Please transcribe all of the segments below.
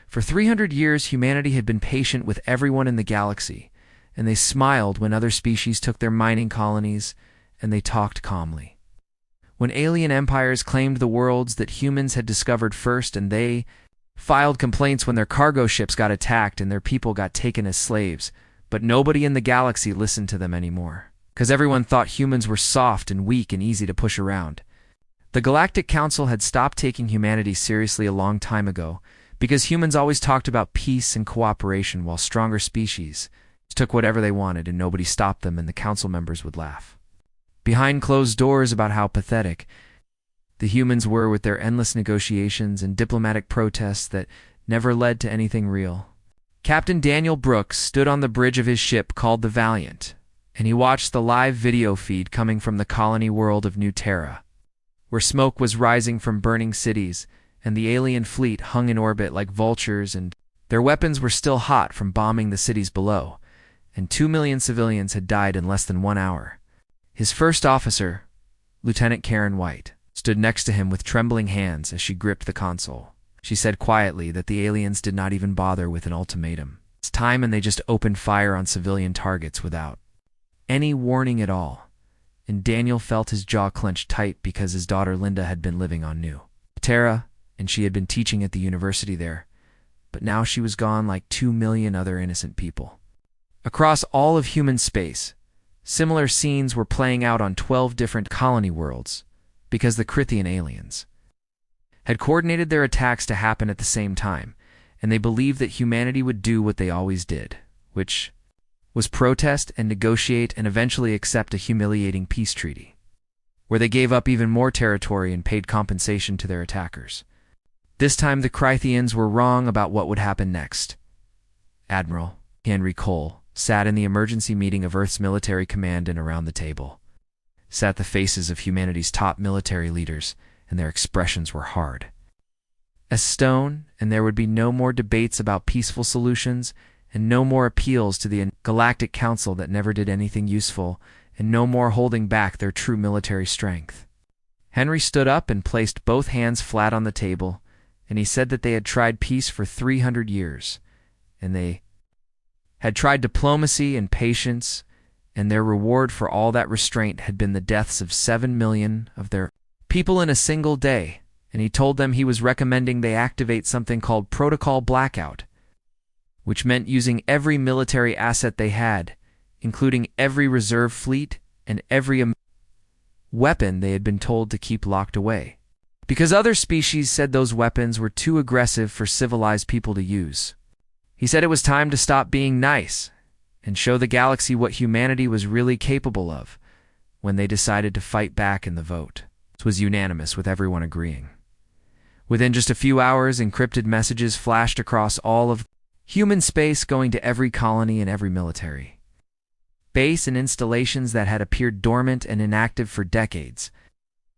For 300 years, humanity had been patient with everyone in the galaxy, and they smiled when other species took their mining colonies, and they talked calmly. When alien empires claimed the worlds that humans had discovered first, and they filed complaints when their cargo ships got attacked and their people got taken as slaves, but nobody in the galaxy listened to them anymore, because everyone thought humans were soft and weak and easy to push around. The Galactic Council had stopped taking humanity seriously a long time ago, because humans always talked about peace and cooperation while stronger species took whatever they wanted and nobody stopped them, and the council members would laugh behind closed doors about how pathetic the humans were with their endless negotiations and diplomatic protests that never led to anything real. Captain Daniel Brooks stood on the bridge of his ship called the Valiant, and he watched the live video feed coming from the colony world of New Terra, where smoke was rising from burning cities, and the alien fleet hung in orbit like vultures, and their weapons were still hot from bombing the cities below, and 2 million civilians had died in less than 1 hour. His first officer, Lieutenant Karen White, stood next to him with trembling hands as she gripped the console. She said quietly that the aliens did not even bother with an ultimatum. It's time, and they just opened fire on civilian targets without any warning at all. And Daniel felt his jaw clench tight because his daughter Linda had been living on New Terra, and she had been teaching at the university there. But now she was gone like 2 million other innocent people. Across all of human space, similar scenes were playing out on 12 different colony worlds, because the Crithian aliens had coordinated their attacks to happen at the same time, and they believed that humanity would do what they always did, which was protest and negotiate and eventually accept a humiliating peace treaty, where they gave up even more territory and paid compensation to their attackers. This time the Crithians were wrong about what would happen next. Admiral Henry Cole sat in the emergency meeting of Earth's military command, and around the table sat the faces of humanity's top military leaders, and their expressions were hard as stone, and there would be no more debates about peaceful solutions, and no more appeals to the Galactic Council that never did anything useful, and no more holding back their true military strength. Henry stood up and placed both hands flat on the table, and he said that they had tried peace for 300 years, and they had tried diplomacy and patience, and their reward for all that restraint had been the deaths of 7 million of their people in a single day, and he told them he was recommending they activate something called Protocol Blackout, which meant using every military asset they had, including every reserve fleet and every weapon they had been told to keep locked away, because other species said those weapons were too aggressive for civilized people to use. He said it was time to stop being nice and show the galaxy what humanity was really capable of when they decided to fight back in the vote. It was unanimous, with everyone agreeing. Within just a few hours, encrypted messages flashed across all of human space, going to every colony and every military base, and installations that had appeared dormant and inactive for decades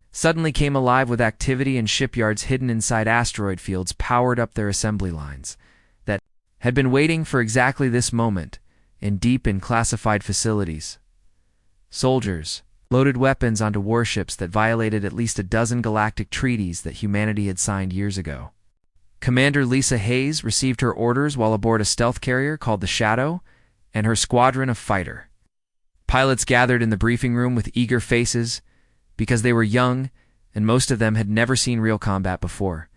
suddenly came alive with activity, and shipyards hidden inside asteroid fields powered up their assembly lines that had been waiting for exactly this moment in deep and classified facilities. Soldiers loaded weapons onto warships that violated at least a dozen galactic treaties that humanity had signed years ago. Commander Lisa Hayes received her orders while aboard a stealth carrier called the Shadow and her squadron of fighter pilots gathered in the briefing room with eager faces, because they were young and most of them had never seen real combat before,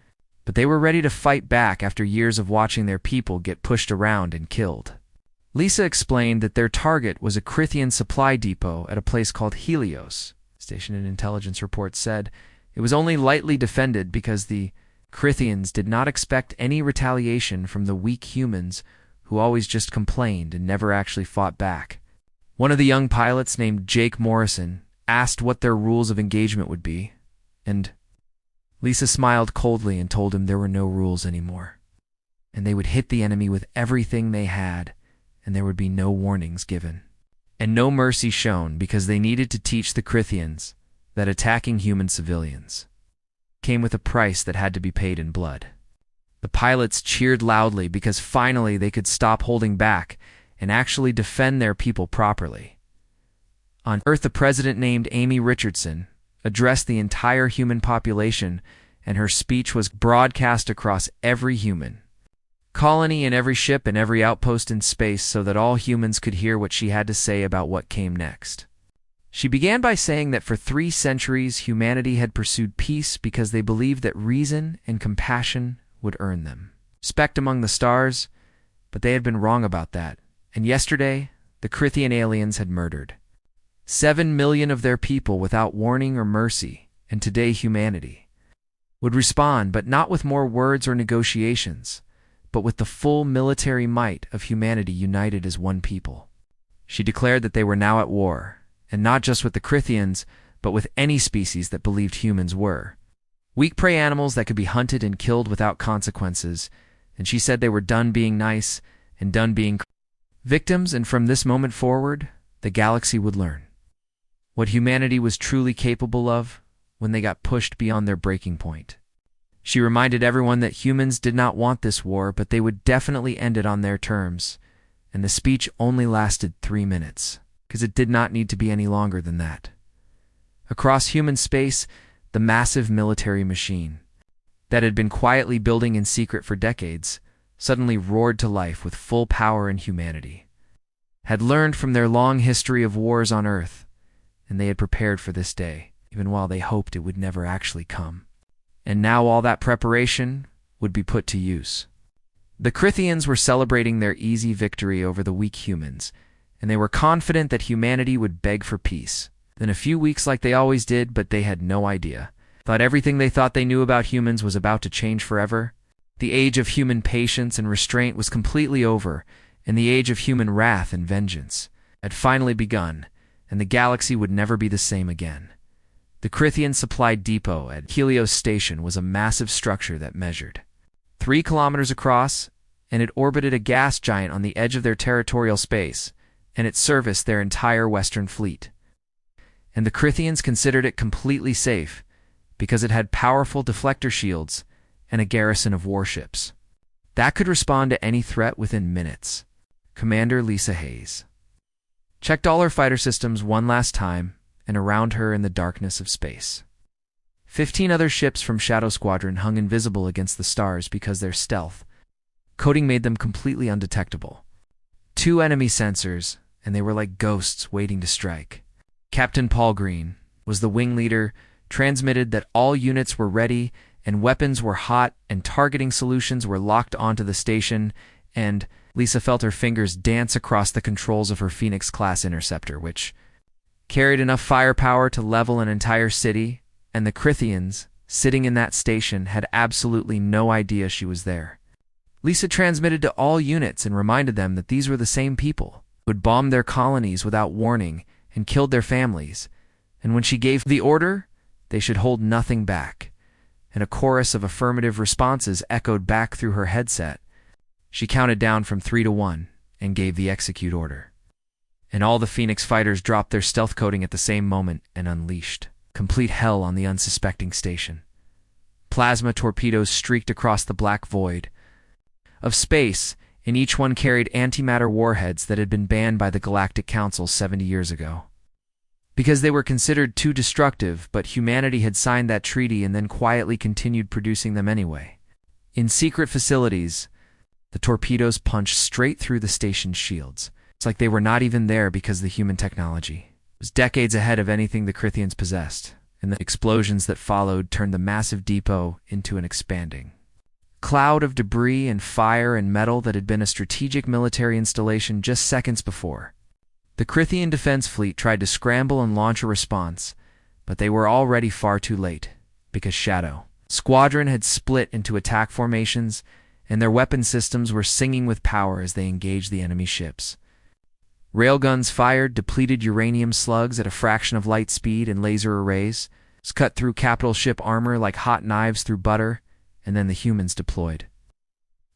but they were ready to fight back after years of watching their people get pushed around and killed. Lisa explained that their target was a Crithian supply depot at a place called Helios. Station and intelligence reports said it was only lightly defended because the Crithians did not expect any retaliation from the weak humans who always just complained and never actually fought back. One of the young pilots, named Jake Morrison, asked what their rules of engagement would be, and Lisa smiled coldly and told him there were no rules anymore, and they would hit the enemy with everything they had, and there would be no warnings given, and no mercy shown, because they needed to teach the Crithians that attacking human civilians came with a price that had to be paid in blood. The pilots cheered loudly because finally they could stop holding back and actually defend their people properly. On Earth, the president, named Amy Richardson, addressed the entire human population, and her speech was broadcast across every human colony in every ship and every outpost in space so that all humans could hear what she had to say about what came next. She began by saying that for 3 centuries humanity had pursued peace because they believed that reason and compassion would earn them respect among the stars, but they had been wrong about that, and yesterday the Crithian aliens had murdered 7 million of their people without warning or mercy, and today humanity would respond, but not with more words or negotiations, but with the full military might of humanity united as one people. She declared that they were now at war, and not just with the Crithians, but with any species that believed humans were. Weak prey animals that could be hunted and killed without consequences, and she said they were done being nice and done being victims, and from this moment forward, the galaxy would learn what humanity was truly capable of when they got pushed beyond their breaking point. She reminded everyone that humans did not want this war, but they would definitely end it on their terms, and the speech only lasted 3 minutes, because it did not need to be any longer than that. Across human space, the massive military machine that had been quietly building in secret for decades suddenly roared to life with full power and humanity, had learned from their long history of wars on Earth, and they had prepared for this day, even while they hoped it would never actually come. And now all that preparation would be put to use. The Crithians were celebrating their easy victory over the weak humans, and they were confident that humanity would beg for peace. Then a few weeks like they always did, but they had no idea. Thought everything they thought they knew about humans was about to change forever. The age of human patience and restraint was completely over, and the age of human wrath and vengeance had finally begun, and the galaxy would never be the same again. The Crithian supply depot at Helios Station was a massive structure that measured 3 kilometers across, and it orbited a gas giant on the edge of their territorial space, and it serviced their entire Western fleet. And the Crithians considered it completely safe because it had powerful deflector shields and a garrison of warships that could respond to any threat within minutes. Commander Lisa Hayes checked all her fighter systems one last time and around her in the darkness of space. 15 other ships from Shadow Squadron hung invisible against the stars because their stealth coating made them completely undetectable. 2 enemy sensors, and they were like ghosts waiting to strike. Captain Paul Green was the wing leader, transmitted that all units were ready and weapons were hot and targeting solutions were locked onto the station, and Lisa felt her fingers dance across the controls of her Phoenix-class interceptor, which carried enough firepower to level an entire city, and the Crithians, sitting in that station, had absolutely no idea she was there. Lisa transmitted to all units and reminded them that these were the same people who had bombed their colonies without warning and killed their families, and when she gave the order, they should hold nothing back, and a chorus of affirmative responses echoed back through her headset. She counted down from 3 to 1 and gave the execute order. And all the Phoenix fighters dropped their stealth coating at the same moment and unleashed complete hell on the unsuspecting station. Plasma torpedoes streaked across the black void of space, and each one carried antimatter warheads that had been banned by the Galactic Council 70 years ago. Because they were considered too destructive, but humanity had signed that treaty and then quietly continued producing them anyway. In secret facilities, the torpedoes punched straight through the station's shields. It's like they were not even there because the human technology was decades ahead of anything the Crithians possessed, and the explosions that followed turned the massive depot into an expanding cloud of debris and fire and metal that had been a strategic military installation just seconds before. The Crithian defense fleet tried to scramble and launch a response, but they were already far too late, because Shadow Squadron had split into attack formations, and their weapon systems were singing with power as they engaged the enemy ships. Railguns fired depleted uranium slugs at a fraction of light speed, and laser arrays cut through capital ship armor like hot knives through butter, and then the humans deployed.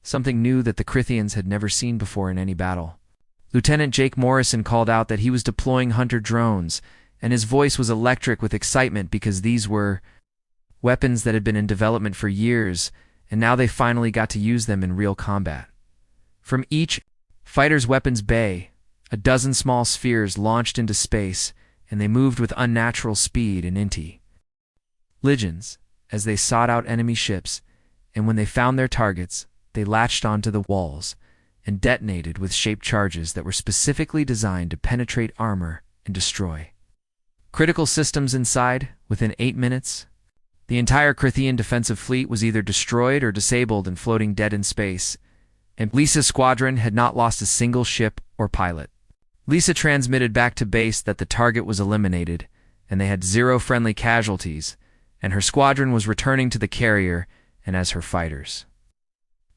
Something new that the Crithians had never seen before in any battle. Lieutenant Jake Morrison called out that he was deploying hunter drones, and his voice was electric with excitement because these were weapons that had been in development for years, and now they finally got to use them in real combat. From each fighter's weapons bay, a dozen small spheres launched into space, and they moved with unnatural speed and intelligence as they sought out enemy ships, and when they found their targets, they latched onto the walls and detonated with shaped charges that were specifically designed to penetrate armor and destroy critical systems inside within 8 minutes. The entire Crithian defensive fleet was either destroyed or disabled and floating dead in space, and Lisa's squadron had not lost a single ship or pilot. Lisa transmitted back to base that the target was eliminated, and they had 0 friendly casualties, and her squadron was returning to the carrier and as her fighters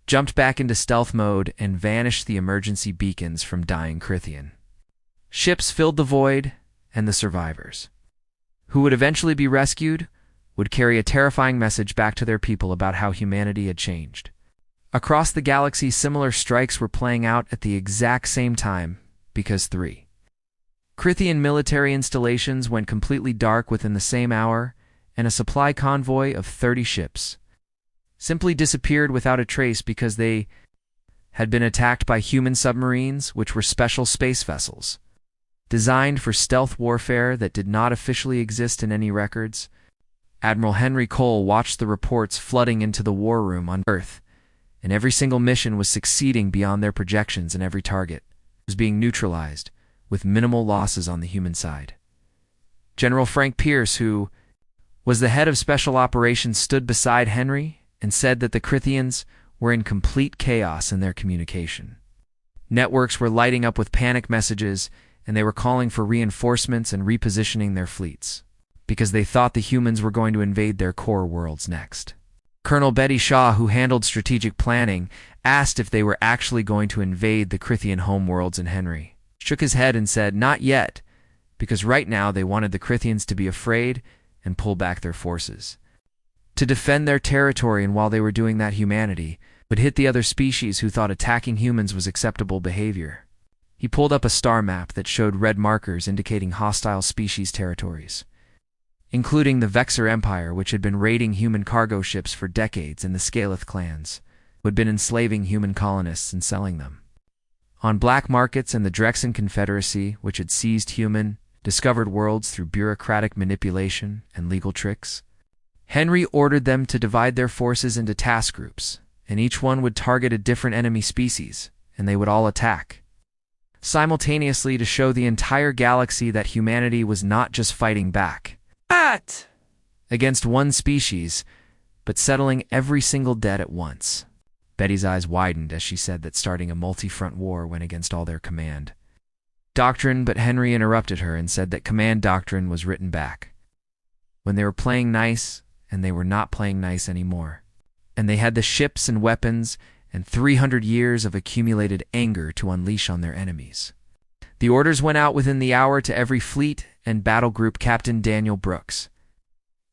jumped back into stealth mode and vanished the emergency beacons from dying Crithian. Ships filled the void, and the survivors, who would eventually be rescued, would carry a terrifying message back to their people about how humanity had changed. Across the galaxy, similar strikes were playing out at the exact same time, because 3 Crithian military installations went completely dark within the same hour, and a supply convoy of 30 ships simply disappeared without a trace because they had been attacked by human submarines, which were special space vessels designed for stealth warfare that did not officially exist in any records. Admiral Henry Cole watched the reports flooding into the war room on Earth, and every single mission was succeeding beyond their projections, and every target was being neutralized with minimal losses on the human side. General Frank Pierce, who was the head of special operations, stood beside Henry and said that the Crithians were in complete chaos in their communication. Networks were lighting up with panic messages, and they were calling for reinforcements and repositioning their fleets, because they thought the humans were going to invade their core worlds next. Colonel Betty Shaw, who handled strategic planning, asked if they were actually going to invade the Crithian homeworlds, and Henry shook his head and said, "Not yet," because right now they wanted the Crithians to be afraid and pull back their forces to defend their territory, and while they were doing that, humanity would hit the other species who thought attacking humans was acceptable behavior. He pulled up a star map that showed red markers indicating hostile species territories, including the Vexor Empire, which had been raiding human cargo ships for decades, and the Scaleth clans, who had been enslaving human colonists and selling them on black markets, and the Drexen Confederacy, which had seized human, discovered worlds through bureaucratic manipulation and legal tricks. Henry ordered them to divide their forces into task groups, and each one would target a different enemy species, and they would all attack simultaneously to show the entire galaxy that humanity was not just fighting back against one species, but settling every single debt at once. Betty's eyes widened as she said that starting a multi-front war went against all their command doctrine, but Henry interrupted her and said that command doctrine was written back when they were playing nice, and they were not playing nice anymore. And they had the ships and weapons and 300 years of accumulated anger to unleash on their enemies. The orders went out within the hour to every fleet, and battle group Captain Daniel Brooks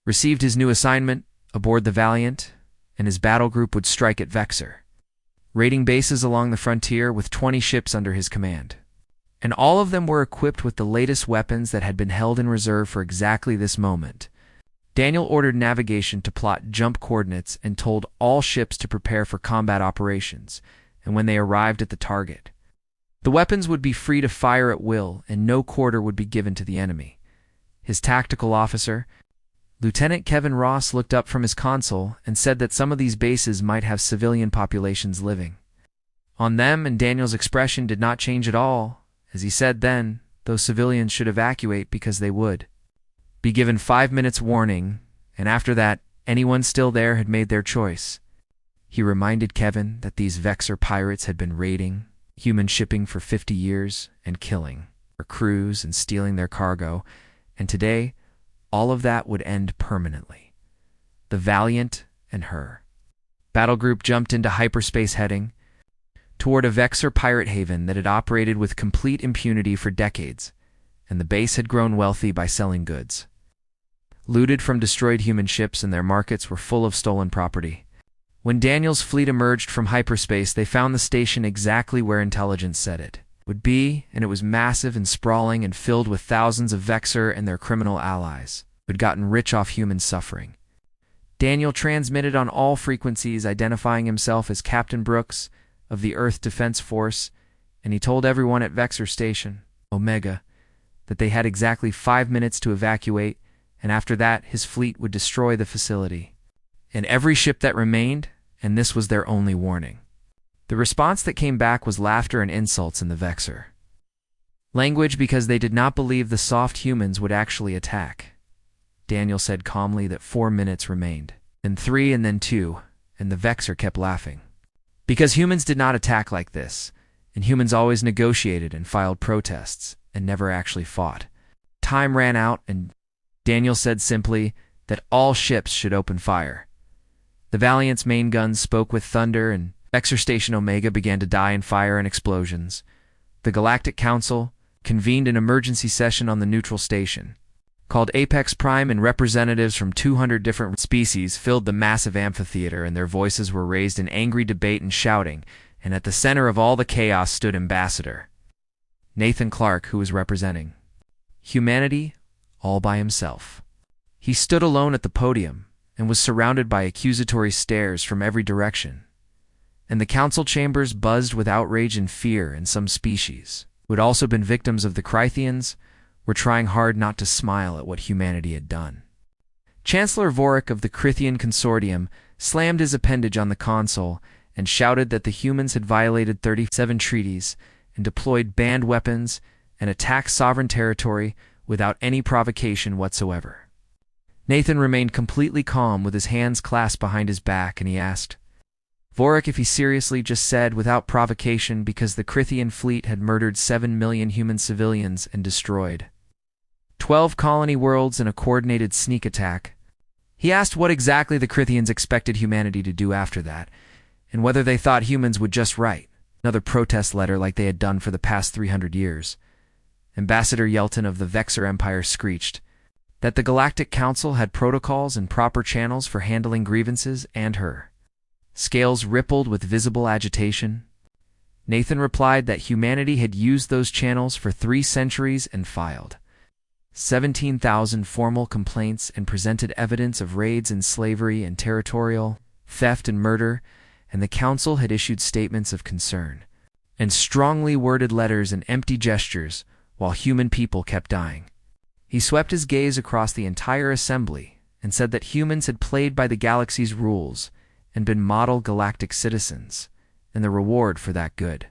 received his new assignment aboard the Valiant, and his battle group would strike at Vexor, raiding bases along the frontier with 20 ships under his command. And all of them were equipped with the latest weapons that had been held in reserve for exactly this moment. Daniel ordered navigation to plot jump coordinates and told all ships to prepare for combat operations, and when they arrived at the target, the weapons would be free to fire at will, and no quarter would be given to the enemy. His tactical officer, Lieutenant Kevin Ross, looked up from his console and said that some of these bases might have civilian populations living on them, and Daniel's expression did not change at all, as he said then those civilians should evacuate because they would be given 5 minutes warning, and after that, anyone still there had made their choice. He reminded Kevin that these Vexor pirates had been raiding human shipping for 50 years and killing their crews and stealing their cargo, and today, all of that would end permanently. The Valiant and her battle group jumped into hyperspace, heading toward a Vexor pirate haven that had operated with complete impunity for decades, and the base had grown wealthy by selling goods looted from destroyed human ships, and their markets were full of stolen property. When Daniel's fleet emerged from hyperspace, they found the station exactly where intelligence said it would be, and it was massive and sprawling and filled with thousands of Vexor and their criminal allies who had gotten rich off human suffering. Daniel transmitted on all frequencies, identifying himself as Captain Brooks of the Earth Defense Force, and he told everyone at Vexor Station, Omega, that they had exactly 5 minutes to evacuate, and after that his fleet would destroy the facility and every ship that remained, and this was their only warning. The response that came back was laughter and insults in the Vexor language because they did not believe the soft humans would actually attack. Daniel said calmly that 4 minutes remained, then 3 and then 2, and the Vexor kept laughing. Because humans did not attack like this, and humans always negotiated and filed protests, and never actually fought. Time ran out, and Daniel said simply that all ships should open fire. The Valiant's main guns spoke with thunder, and Vexor Station Omega began to die in fire and explosions. The Galactic Council convened an emergency session on the neutral station, called Apex Prime, and representatives from 200 different species filled the massive amphitheater, and their voices were raised in angry debate and shouting, and at the center of all the chaos stood Ambassador Nathan Clark, who was representing humanity all by himself. He stood alone at the podium and was surrounded by accusatory stares from every direction, and the council chambers buzzed with outrage and fear, and some species, who had also been victims of the Crythians, were trying hard not to smile at what humanity had done. Chancellor Vorik of the Crythian Consortium slammed his appendage on the console and shouted that the humans had violated 37 treaties and deployed banned weapons and attacked sovereign territory without any provocation whatsoever. Nathan remained completely calm with his hands clasped behind his back, and he asked Vorik if he seriously just said without provocation because the Crythian fleet had murdered 7 million human civilians and destroyed 12 colony worlds in a coordinated sneak attack. He asked what exactly the Crythians expected humanity to do after that, and whether they thought humans would just write another protest letter like they had done for the past 300 years. Ambassador Yelton of the Vexor Empire screeched that the Galactic Council had protocols and proper channels for handling grievances, and her scales rippled with visible agitation. Nathan replied that humanity had used those channels for 3 centuries and filed 17,000 formal complaints and presented evidence of raids and slavery and territorial theft and murder, and the council had issued statements of concern and strongly worded letters and empty gestures while human people kept dying. He swept his gaze across the entire assembly and said that humans had played by the galaxy's rules and been model galactic citizens, and the reward for that good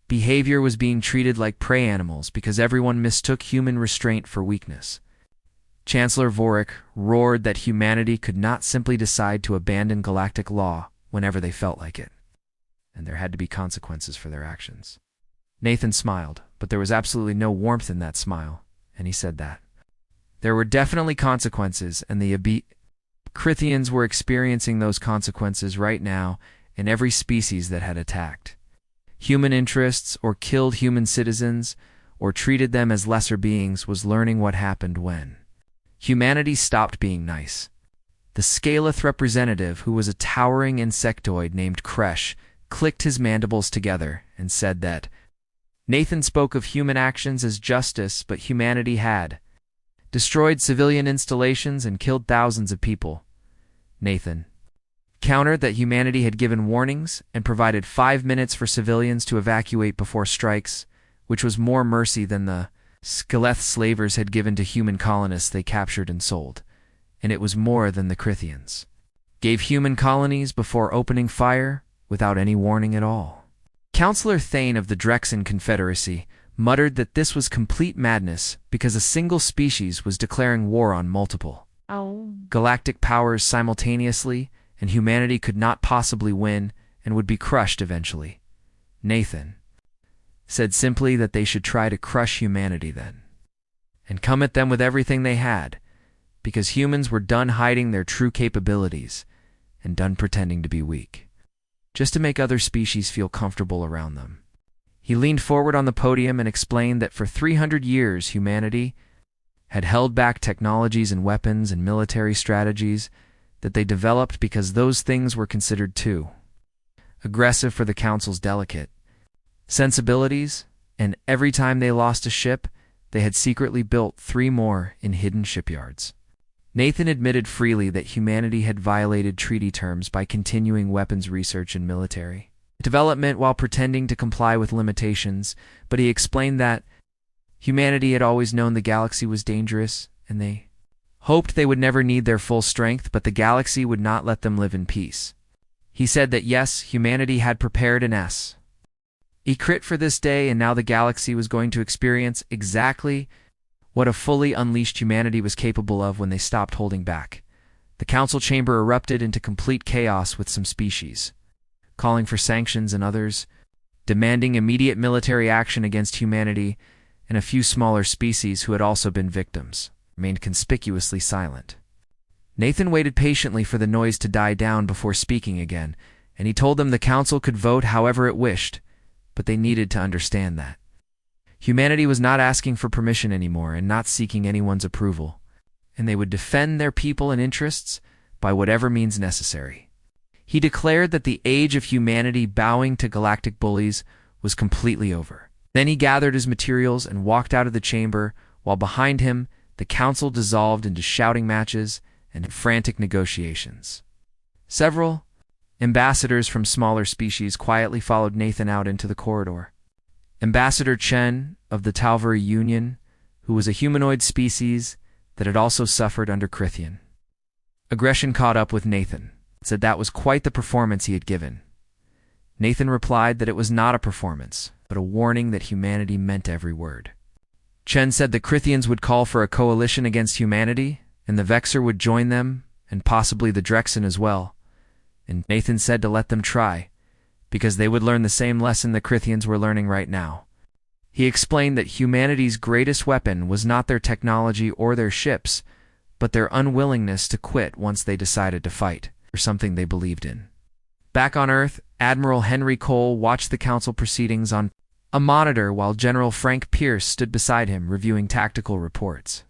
behavior was being treated like prey animals because everyone mistook human restraint for weakness. Chancellor Vorik roared that humanity could not simply decide to abandon galactic law whenever they felt like it, and there had to be consequences for their actions. Nathan smiled, but there was absolutely no warmth in that smile, and he said that there were definitely consequences, and the Crythians were experiencing those consequences right now in every species that had attacked human interests or killed human citizens or treated them as lesser beings was learning what happened when humanity stopped being nice. The Scaleth representative, who was a towering insectoid named Kresh, clicked his mandibles together and said that Nathan spoke of human actions as justice, but humanity had destroyed civilian installations and killed thousands of people. Nathan countered that humanity had given warnings and provided 5 minutes for civilians to evacuate before strikes, which was more mercy than the Scaleth slavers had given to human colonists they captured and sold, and it was more than the Crythians gave human colonies before opening fire without any warning at all. Councillor Thane of the Drexen Confederacy muttered that this was complete madness because a single species was declaring war on multiple galactic powers simultaneously, and humanity could not possibly win and would be crushed eventually. Nathan said simply that they should try to crush humanity then, and come at them with everything they had, because humans were done hiding their true capabilities and done pretending to be weak, just to make other species feel comfortable around them. He leaned forward on the podium and explained that for 300 years humanity had held back technologies and weapons and military strategies that they developed because those things were considered too aggressive for the Council's delicate sensibilities, and every time they lost a ship, they had secretly built 3 more in hidden shipyards. Nathan admitted freely that humanity had violated treaty terms by continuing weapons research and military development while pretending to comply with limitations, but he explained that humanity had always known the galaxy was dangerous, and they hoped they would never need their full strength, but the galaxy would not let them live in peace. He said that yes, humanity had prepared an secret for this day, and now the galaxy was going to experience exactly what a fully unleashed humanity was capable of when they stopped holding back. The council chamber erupted into complete chaos, with some species calling for sanctions and others demanding immediate military action against humanity, and a few smaller species who had also been victims remained conspicuously silent. Nathan waited patiently for the noise to die down before speaking again, and he told them the council could vote however it wished, but they needed to understand that humanity was not asking for permission anymore and not seeking anyone's approval, and they would defend their people and interests by whatever means necessary. He declared that the age of humanity bowing to galactic bullies was completely over. Then he gathered his materials and walked out of the chamber, while behind him the council dissolved into shouting matches and frantic negotiations. Several ambassadors from smaller species quietly followed Nathan out into the corridor. Ambassador Chen of the Talvari Union, who was a humanoid species that had also suffered under Crithian aggression, caught up with Nathan, said that was quite the performance he had given. Nathan replied that it was not a performance, but a warning that humanity meant every word. Chen said the Crithians would call for a coalition against humanity, and the Vexor would join them, and possibly the Drexen as well. And Nathan said to let them try, because they would learn the same lesson the Crithians were learning right now. He explained that humanity's greatest weapon was not their technology or their ships, but their unwillingness to quit once they decided to fight for something they believed in. Back on Earth, Admiral Henry Cole watched the council proceedings on a monitor while General Frank Pierce stood beside him reviewing tactical reports.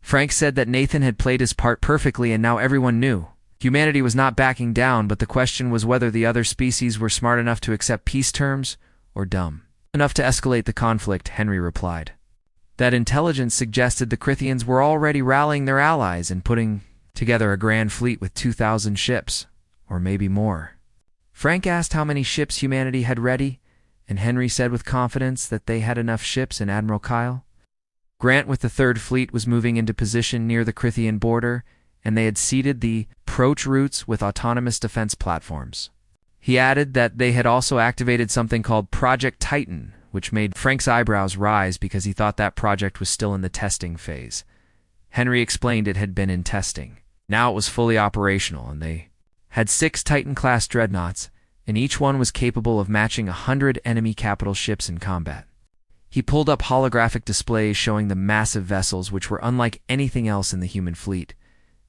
Frank said that Nathan had played his part perfectly, and now everyone knew humanity was not backing down, but the question was whether the other species were smart enough to accept peace terms or dumb enough to escalate the conflict. Henry replied that intelligence suggested the Crithians were already rallying their allies and putting together a grand fleet with 2,000 ships, or maybe more. Frank asked how many ships humanity had ready, and Henry said with confidence that they had enough ships in Admiral Kyle. Grant with the Third Fleet was moving into position near the Crithian border, and they had seeded the approach routes with autonomous defense platforms. He added that they had also activated something called Project Titan, which made Frank's eyebrows rise because he thought that project was still in the testing phase. Henry explained it had been in testing. Now it was fully operational, and they had 6 Titan-class dreadnoughts, and each one was capable of matching 100 enemy capital ships in combat. He pulled up holographic displays showing the massive vessels, which were unlike anything else in the human fleet,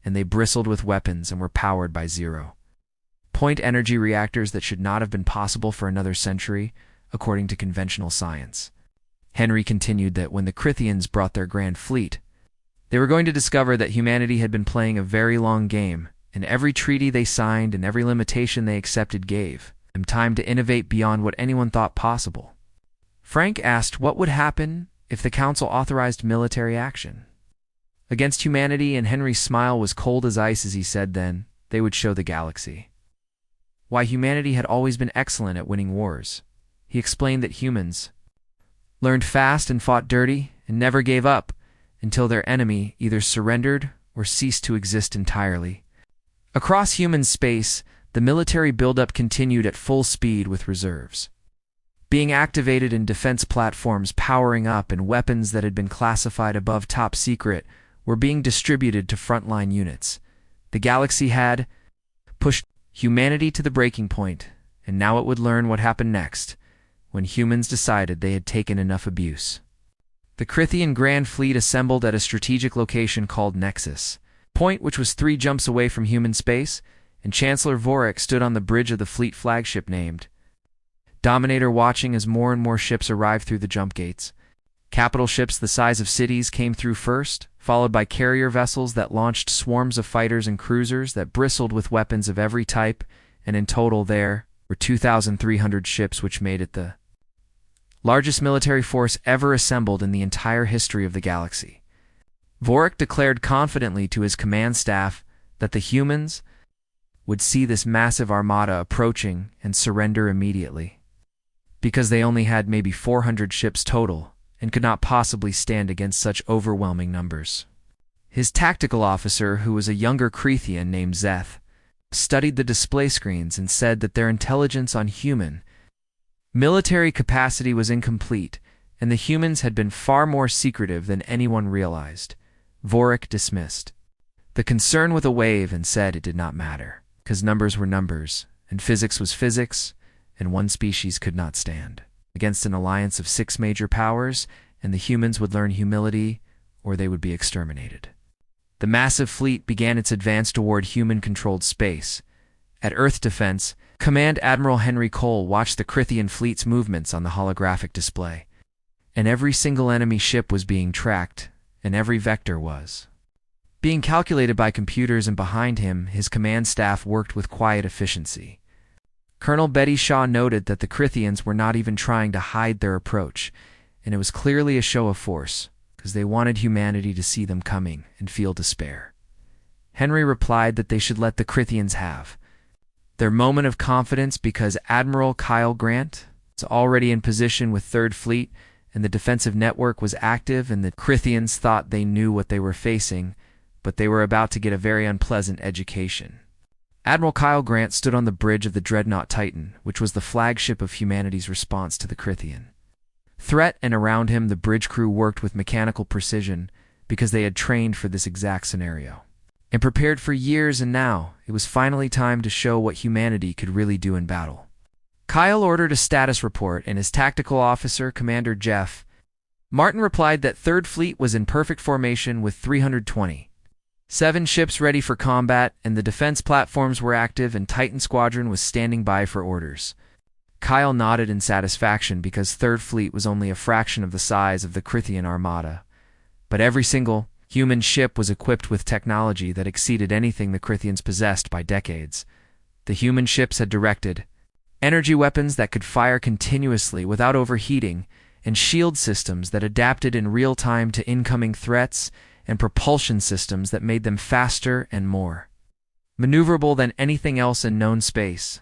and they bristled with weapons and were powered by zero-point energy reactors that should not have been possible for another century, according to conventional science. Henry continued that when the Crithians brought their grand fleet, they were going to discover that humanity had been playing a very long game, and every treaty they signed and every limitation they accepted gave them time to innovate beyond what anyone thought possible. Frank asked what would happen if the council authorized military action against humanity, and Henry's smile was cold as ice as he said then they would show the galaxy why humanity had always been excellent at winning wars. He explained that humans learned fast and fought dirty and never gave up until their enemy either surrendered or ceased to exist entirely. Across human space, the military buildup continued at full speed, with reserves being activated and defense platforms powering up, and weapons that had been classified above top secret were being distributed to frontline units. The galaxy had pushed humanity to the breaking point, and now it would learn what happened next when humans decided they had taken enough abuse. The Crithian Grand Fleet assembled at a strategic location called Nexus Point, which was 3 jumps away from human space, and Chancellor Vorik stood on the bridge of the fleet flagship named Dominator, watching as more and more ships arrived through the jump gates. Capital ships the size of cities came through first, followed by carrier vessels that launched swarms of fighters and cruisers that bristled with weapons of every type, and in total there were 2,300 ships, which made it the largest military force ever assembled in the entire history of the galaxy. Vorik declared confidently to his command staff that the humans would see this massive armada approaching and surrender immediately, because they only had maybe 400 ships total and could not possibly stand against such overwhelming numbers. His tactical officer, who was a younger Crethian named Zeth, studied the display screens and said that their intelligence on human military capacity was incomplete, and the humans had been far more secretive than anyone realized. Vorik dismissed the concern with a wave and said it did not matter, because numbers were numbers, and physics was physics, and one species could not stand against an alliance of 6 major powers, and the humans would learn humility or they would be exterminated. The massive fleet began its advance toward human-controlled space. At Earth Defense, Command Admiral Henry Cole watched the Crithian fleet's movements on the holographic display. And every single enemy ship was being tracked, and every vector was being calculated by computers, and behind him, his command staff worked with quiet efficiency. Colonel Betty Shaw noted that the Crithians were not even trying to hide their approach, and it was clearly a show of force, because they wanted humanity to see them coming and feel despair. Henry replied that they should let the Crithians have their moment of confidence, because Admiral Kyle Grant was already in position with 3rd Fleet, and the defensive network was active, and the Crithians thought they knew what they were facing, but they were about to get a very unpleasant education. Admiral Kyle Grant stood on the bridge of the Dreadnought Titan, which was the flagship of humanity's response to the Crithian threat, and around him the bridge crew worked with mechanical precision because they had trained for this exact scenario and prepared for years, and now it was finally time to show what humanity could really do in battle. Kyle ordered a status report, and his tactical officer, Commander Jeff Martin, replied that 3rd Fleet was in perfect formation with 327 ships ready for combat, and the defense platforms were active, and Titan Squadron was standing by for orders. Kyle nodded in satisfaction because 3rd Fleet was only a fraction of the size of the Crithian armada, but every single human ship was equipped with technology that exceeded anything the Crithians possessed by decades. The human ships had directed energy weapons that could fire continuously without overheating, and shield systems that adapted in real time to incoming threats, and propulsion systems that made them faster and more maneuverable than anything else in known space.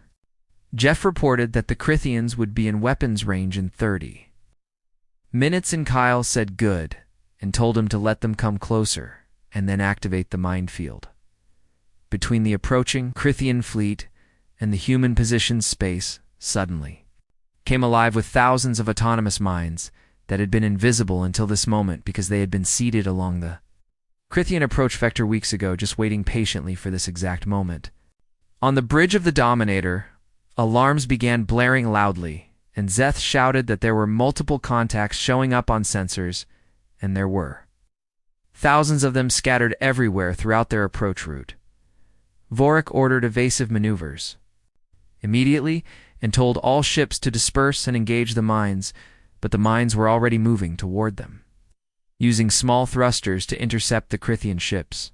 Jeff reported that the Crithians would be in weapons range in 30 minutes, and Kyle said good, and told him to let them come closer, and then activate the minefield. Between the approaching Crithian fleet and the human-positioned space suddenly came alive with thousands of autonomous mines that had been invisible until this moment because they had been seeded along the Crithian approach vector weeks ago, just waiting patiently for this exact moment. On the bridge of the Dominator, alarms began blaring loudly, and Zeth shouted that there were multiple contacts showing up on sensors, and there were thousands of them scattered everywhere throughout their approach route. Vorik ordered evasive maneuvers immediately and told all ships to disperse and engage the mines, but the mines were already moving toward them, using small thrusters to intercept the Crithian ships.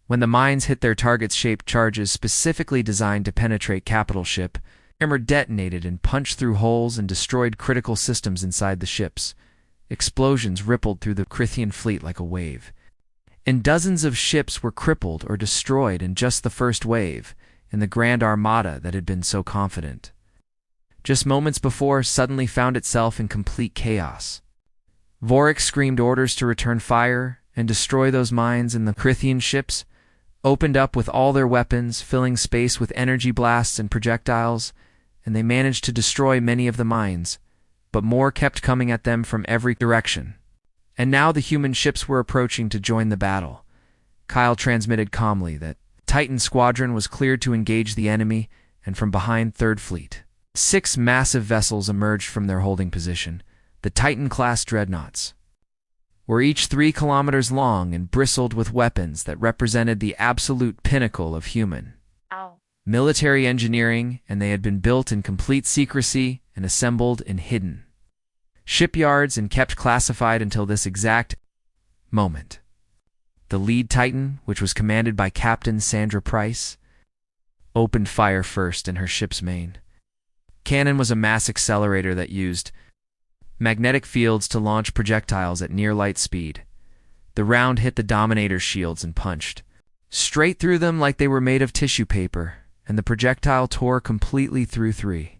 When the mines hit their target-shaped charges specifically designed to penetrate capital ship, armor detonated and punched through holes and destroyed critical systems inside the ships. Explosions rippled through the Crithian fleet like a wave, and dozens of ships were crippled or destroyed in just the first wave, in the Grand Armada that had been so confident just moments before suddenly found itself in complete chaos. Vorik screamed orders to return fire and destroy those mines, and the Crithian ships opened up with all their weapons, filling space with energy blasts and projectiles, and they managed to destroy many of the mines, but more kept coming at them from every direction. And now the human ships were approaching to join the battle. Kyle transmitted calmly that Titan Squadron was cleared to engage the enemy, and from behind 3rd Fleet, 6 massive vessels emerged from their holding position. The Titan-class dreadnoughts were each 3 kilometers long and bristled with weapons that represented the absolute pinnacle of human military engineering, and they had been built in complete secrecy and assembled in hidden shipyards and kept classified until this exact moment. The lead Titan, which was commanded by Captain Sandra Price, opened fire first in her ship's main cannon was a mass accelerator that used magnetic fields to launch projectiles at near light speed. The round hit the Dominator's shields and punched straight through them like they were made of tissue paper, and the projectile tore completely through 3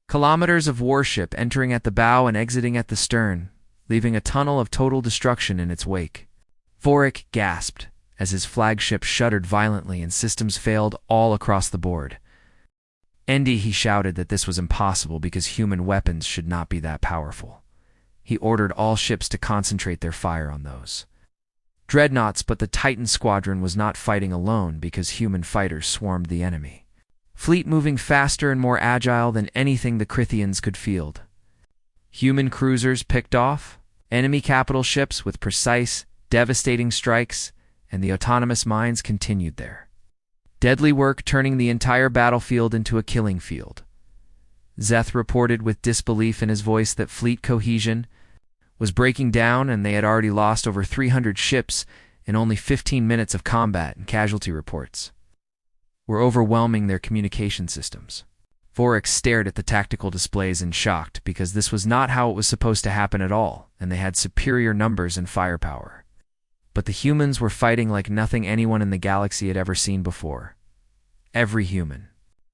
kilometers of warship, entering at the bow and exiting at the stern, leaving a tunnel of total destruction in its wake. Vorik gasped as his flagship shuddered violently and systems failed all across the board. Endy, he shouted that this was impossible because human weapons should not be that powerful. He ordered all ships to concentrate their fire on those dreadnoughts, but the Titan squadron was not fighting alone because human fighters swarmed the enemy fleet, moving faster and more agile than anything the Crythians could field. Human cruisers picked off enemy capital ships with precise, devastating strikes, and the autonomous mines continued their deadly work, turning the entire battlefield into a killing field. Zeth reported with disbelief in his voice that fleet cohesion was breaking down, and they had already lost over 300 ships in only 15 minutes of combat, and casualty reports were overwhelming their communication systems. Vorik stared at the tactical displays in shock because this was not how it was supposed to happen at all, and they had superior numbers and firepower. But the humans were fighting like nothing anyone in the galaxy had ever seen before. Every human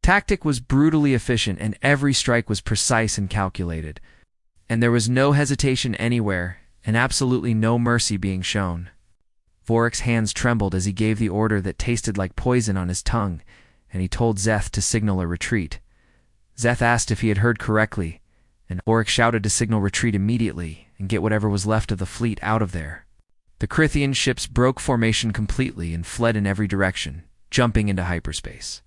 tactic was brutally efficient, and every strike was precise and calculated. And there was no hesitation anywhere, and absolutely no mercy being shown. Vorik's hands trembled as he gave the order that tasted like poison on his tongue, and he told Zeth to signal a retreat. Zeth asked if he had heard correctly, and Vorik shouted to signal retreat immediately and get whatever was left of the fleet out of there. The Crythian ships broke formation completely and fled in every direction, jumping into hyperspace.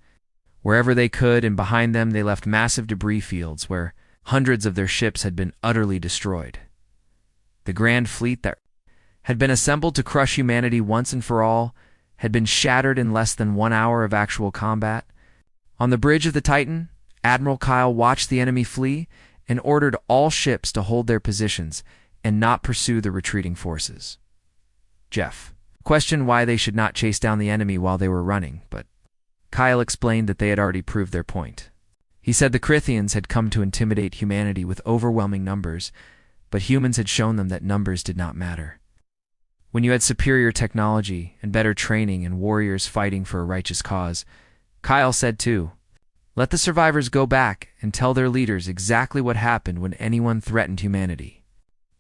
Wherever they could, and behind them they left massive debris fields where hundreds of their ships had been utterly destroyed. The grand fleet that had been assembled to crush humanity once and for all had been shattered in less than 1 hour of actual combat. On the bridge of the Titan, Admiral Kyle watched the enemy flee and ordered all ships to hold their positions and not pursue the retreating forces. Jeff questioned why they should not chase down the enemy while they were running, but Kyle explained that they had already proved their point. He said the Crythians had come to intimidate humanity with overwhelming numbers, but humans had shown them that numbers did not matter. When you had superior technology and better training and warriors fighting for a righteous cause, Kyle said too, let the survivors go back and tell their leaders exactly what happened when anyone threatened humanity.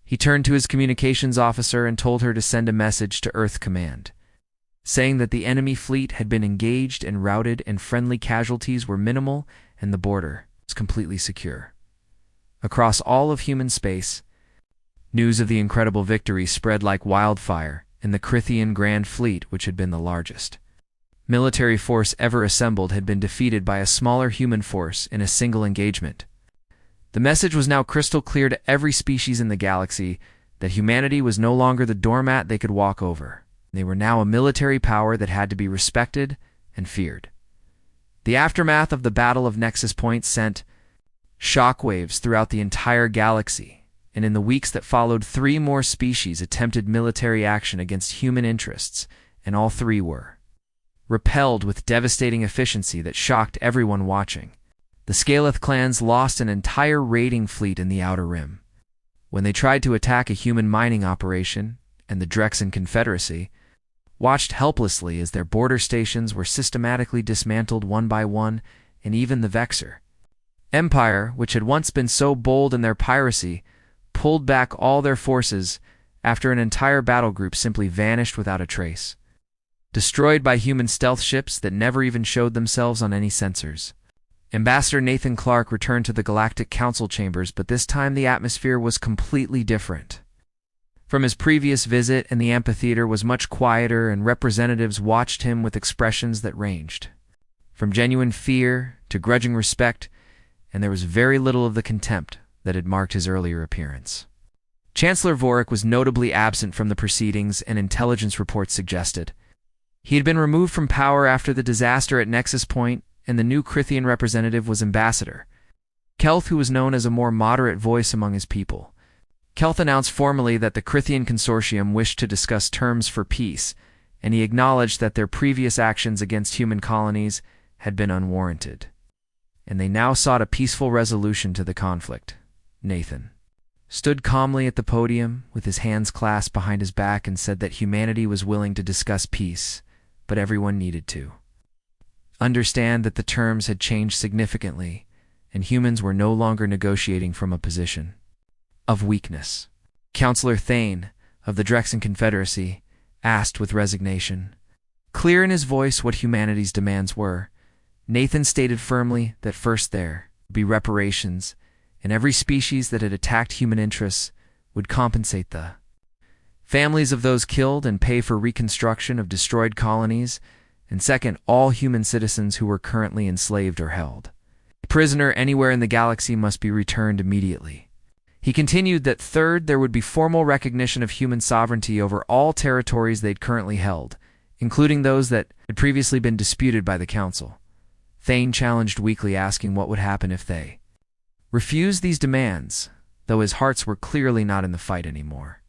He turned to his communications officer and told her to send a message to Earth Command, saying that the enemy fleet had been engaged and routed and friendly casualties were minimal and the border was completely secure. Across all of human space, news of the incredible victory spread like wildfire in the Crythian Grand Fleet, which had been the largest military force ever assembled, had been defeated by a smaller human force in a single engagement. The message was now crystal clear to every species in the galaxy that humanity was no longer the doormat they could walk over. They were now a military power that had to be respected and feared. The aftermath of the Battle of Nexus Point sent shockwaves throughout the entire galaxy, and in the weeks that followed, 3 more species attempted military action against human interests, and all 3 were repelled with devastating efficiency that shocked everyone watching. The Scaleth clans lost an entire raiding fleet in the Outer Rim. When they tried to attack a human mining operation, and the Drexen Confederacy watched helplessly as their border stations were systematically dismantled one by one, and even the Vexer Empire, which had once been so bold in their piracy, pulled back all their forces after an entire battle group simply vanished without a trace, destroyed by human stealth ships that never even showed themselves on any sensors. Ambassador Nathan Clark returned to the Galactic Council chambers, but this time the atmosphere was completely different. From his previous visit, and the amphitheater was much quieter, and representatives watched him with expressions that ranged from genuine fear to grudging respect, and there was very little of the contempt that had marked his earlier appearance. Chancellor Vorik was notably absent from the proceedings, and intelligence reports suggested he had been removed from power after the disaster at Nexus Point, and the new Crythian representative was Ambassador Kelth, who was known as a more moderate voice among his people. Kelth announced formally that the Crythian Consortium wished to discuss terms for peace, and he acknowledged that their previous actions against human colonies had been unwarranted, and they now sought a peaceful resolution to the conflict. Nathan stood calmly at the podium with his hands clasped behind his back and said that humanity was willing to discuss peace, but everyone needed to understand that the terms had changed significantly, and humans were no longer negotiating from a position of weakness. Councillor Thane of the Drexen Confederacy asked with resignation, Clear in his voice what humanity's demands were, Nathan stated firmly that first there would be reparations, and every species that had attacked human interests would compensate the families of those killed and pay for reconstruction of destroyed colonies, and second, all human citizens who were currently enslaved or held a prisoner anywhere in the galaxy must be returned immediately. He continued that third, there would be formal recognition of human sovereignty over all territories they'd currently held, including those that had previously been disputed by the Council. Thane challenged weakly, asking what would happen if they refused these demands, though his hearts were clearly not in the fight anymore.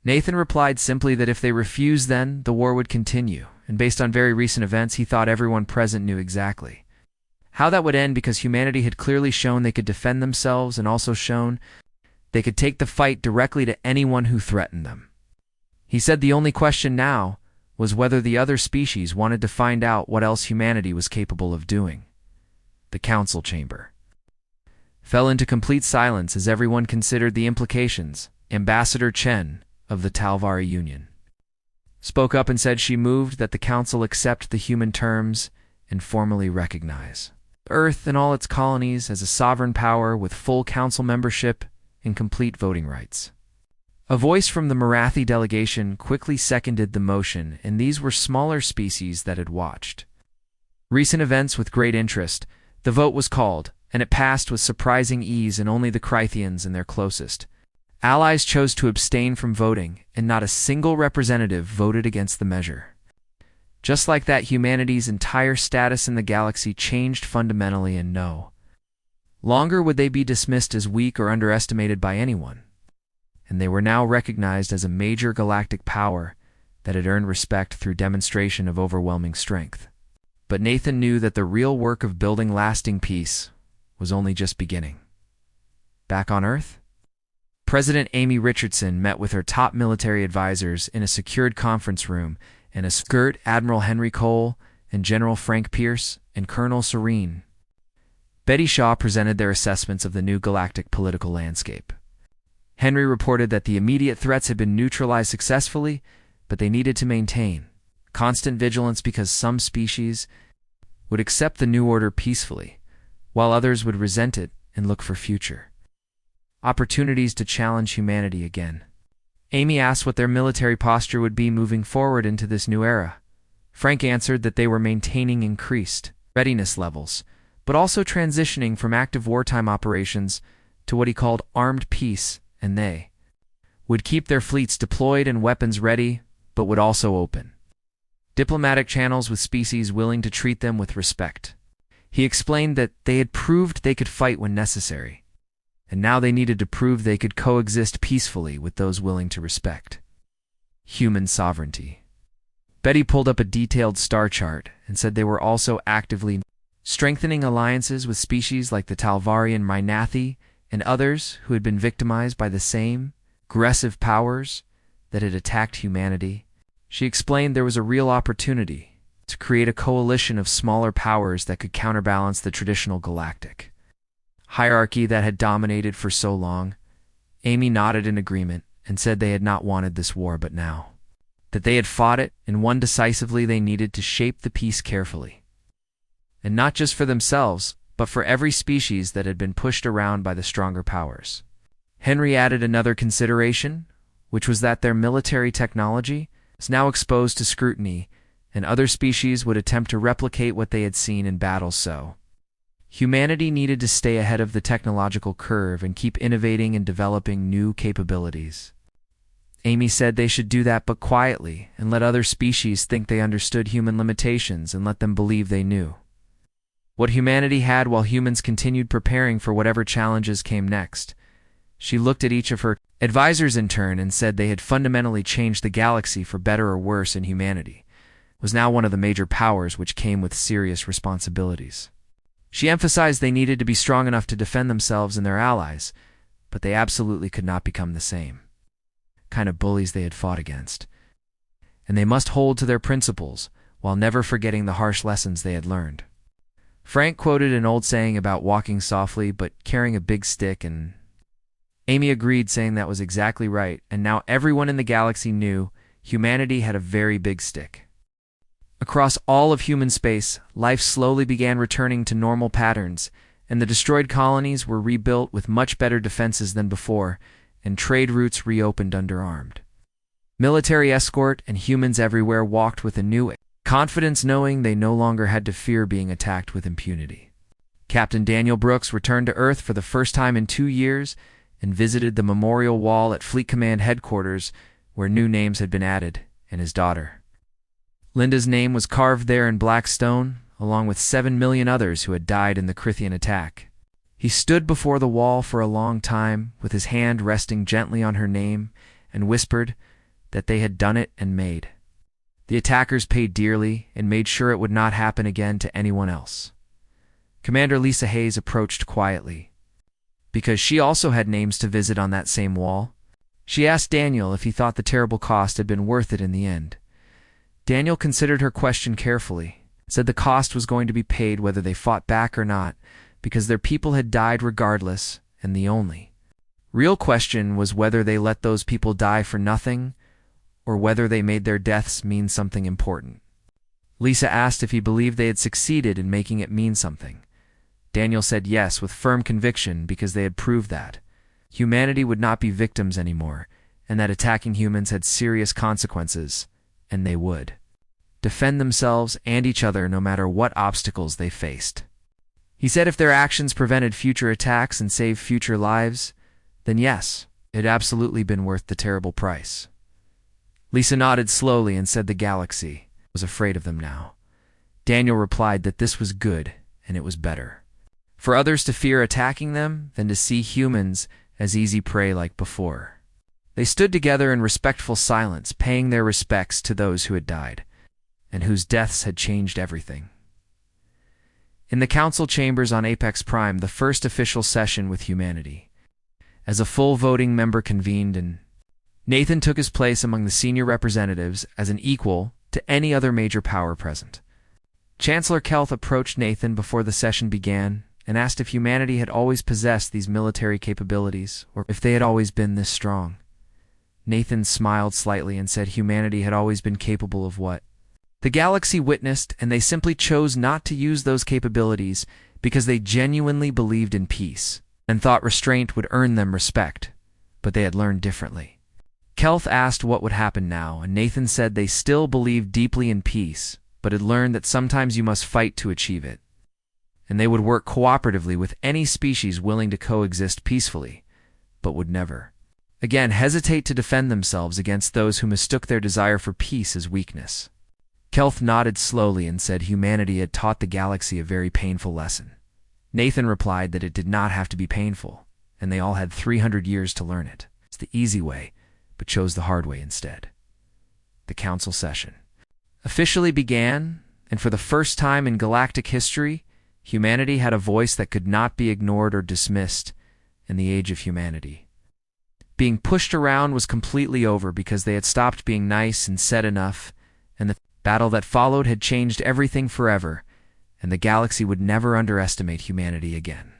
Nathan replied simply that if they refused, then the war would continue, and based on very recent events, he thought everyone present knew exactly how that would end, because humanity had clearly shown they could defend themselves and also shown they could take the fight directly to anyone who threatened them. He said the only question now was whether the other species wanted to find out what else humanity was capable of doing. The council chamber fell into complete silence as everyone considered the implications. Ambassador Chen of the Talvari Union spoke up and said she moved that the council accept the human terms and formally recognize Earth and all its colonies as a sovereign power with full council membership and complete voting rights. A voice from the Marathi delegation quickly seconded the motion, and these were smaller species that had watched recent events with great interest. The vote was called, and it passed with surprising ease, and only the Krythians and their closest allies chose to abstain from voting, and not a single representative voted against the measure. Just like that, humanity's entire status in the galaxy changed fundamentally, and no longer would they be dismissed as weak or underestimated by anyone. And they were now recognized as a major galactic power that had earned respect through demonstration of overwhelming strength. But Nathan knew that the real work of building lasting peace was only just beginning. Back on Earth, President Amy Richardson met with her top military advisors in a secured conference room, and escort Admiral Henry Cole and General Frank Pierce and Colonel Serene Betty Shaw presented their assessments of the new galactic political landscape. Henry reported that the immediate threats had been neutralized successfully, but they needed to maintain constant vigilance because some species would accept the new order peacefully, while others would resent it and look for future opportunities to challenge humanity again. Amy asked what their military posture would be moving forward into this new era. Frank answered that they were maintaining increased readiness levels, but also transitioning from active wartime operations to what he called armed peace, and they would keep their fleets deployed and weapons ready, but would also open diplomatic channels with species willing to treat them with respect. He explained that they had proved they could fight when necessary, and now they needed to prove they could coexist peacefully with those willing to respect human sovereignty. Betty pulled up a detailed star chart and said they were also actively strengthening alliances with species like the Talvari and Mynathi and others who had been victimized by the same aggressive powers that had attacked humanity. She explained there was a real opportunity to create a coalition of smaller powers that could counterbalance the traditional galactic hierarchy that had dominated for so long. Amy nodded in agreement and said they had not wanted this war, but now that they had fought it and won decisively, they needed to shape the peace carefully. And not just for themselves, but for every species that had been pushed around by the stronger powers. Henry added another consideration, which was that their military technology was now exposed to scrutiny, and other species would attempt to replicate what they had seen in battle. So humanity needed to stay ahead of the technological curve and keep innovating and developing new capabilities. Amy said they should do that, but quietly, and let other species think they understood human limitations and let them believe they knew what humanity had, while humans continued preparing for whatever challenges came next. She looked at each of her advisors in turn and said they had fundamentally changed the galaxy for better or worse, and humanity was now one of the major powers, which came with serious responsibilities. She emphasized they needed to be strong enough to defend themselves and their allies, but they absolutely could not become the same kind of bullies they had fought against. And they must hold to their principles while never forgetting the harsh lessons they had learned. Frank quoted an old saying about walking softly but carrying a big stick, and Amy agreed, saying that was exactly right, and now everyone in the galaxy knew humanity had a very big stick. Across all of human space, life slowly began returning to normal patterns, and the destroyed colonies were rebuilt with much better defenses than before, and trade routes reopened underarmed. Military escort and humans everywhere walked with a new confidence, knowing they no longer had to fear being attacked with impunity. Captain Daniel Brooks returned to Earth for the first time in 2 years and visited the memorial wall at Fleet Command headquarters, where new names had been added, and his daughter. Linda's name was carved there in black stone, along with 7 million others who had died in the Crithian attack. He stood before the wall for a long time, with his hand resting gently on her name, and whispered that they had done it and made. The attackers paid dearly and made sure it would not happen again to anyone else. Commander Lisa Hayes approached quietly. Because she also had names to visit on that same wall, she asked Daniel if he thought the terrible cost had been worth it in the end. Daniel considered her question carefully, said the cost was going to be paid whether they fought back or not, because their people had died regardless, and the only real question was whether they let those people die for nothing, or whether they made their deaths mean something important. Lisa asked if he believed they had succeeded in making it mean something. Daniel said yes with firm conviction, because they had proved that humanity would not be victims anymore, and that attacking humans had serious consequences, and they would defend themselves and each other no matter what obstacles they faced. He said if their actions prevented future attacks and saved future lives, then yes, it had absolutely been worth the terrible price. Lisa nodded slowly and said the galaxy was afraid of them now. Daniel replied that this was good, and it was better for others to fear attacking them than to see humans as easy prey like before. They stood together in respectful silence, paying their respects to those who had died, and whose deaths had changed everything. In the council chambers on Apex Prime, the first official session with humanity, as a full voting member convened, and Nathan took his place among the senior representatives as an equal to any other major power present. Chancellor Kelth approached Nathan before the session began and asked if humanity had always possessed these military capabilities, or if they had always been this strong. Nathan smiled slightly and said humanity had always been capable of what the galaxy witnessed, and they simply chose not to use those capabilities because they genuinely believed in peace and thought restraint would earn them respect, but they had learned differently. Kelth asked what would happen now, and Nathan said they still believed deeply in peace, but had learned that sometimes you must fight to achieve it, and they would work cooperatively with any species willing to coexist peacefully, but would never again hesitate to defend themselves against those who mistook their desire for peace as weakness. Kelth nodded slowly and said humanity had taught the galaxy a very painful lesson. Nathan replied that it did not have to be painful, and they all had 300 years to learn it. It's the easy way, but chose the hard way instead. The council session officially began, and for the first time in galactic history, humanity had a voice that could not be ignored or dismissed in the age of humanity. Being pushed around was completely over because they had stopped being nice and said enough, and the battle that followed had changed everything forever, and the galaxy would never underestimate humanity again.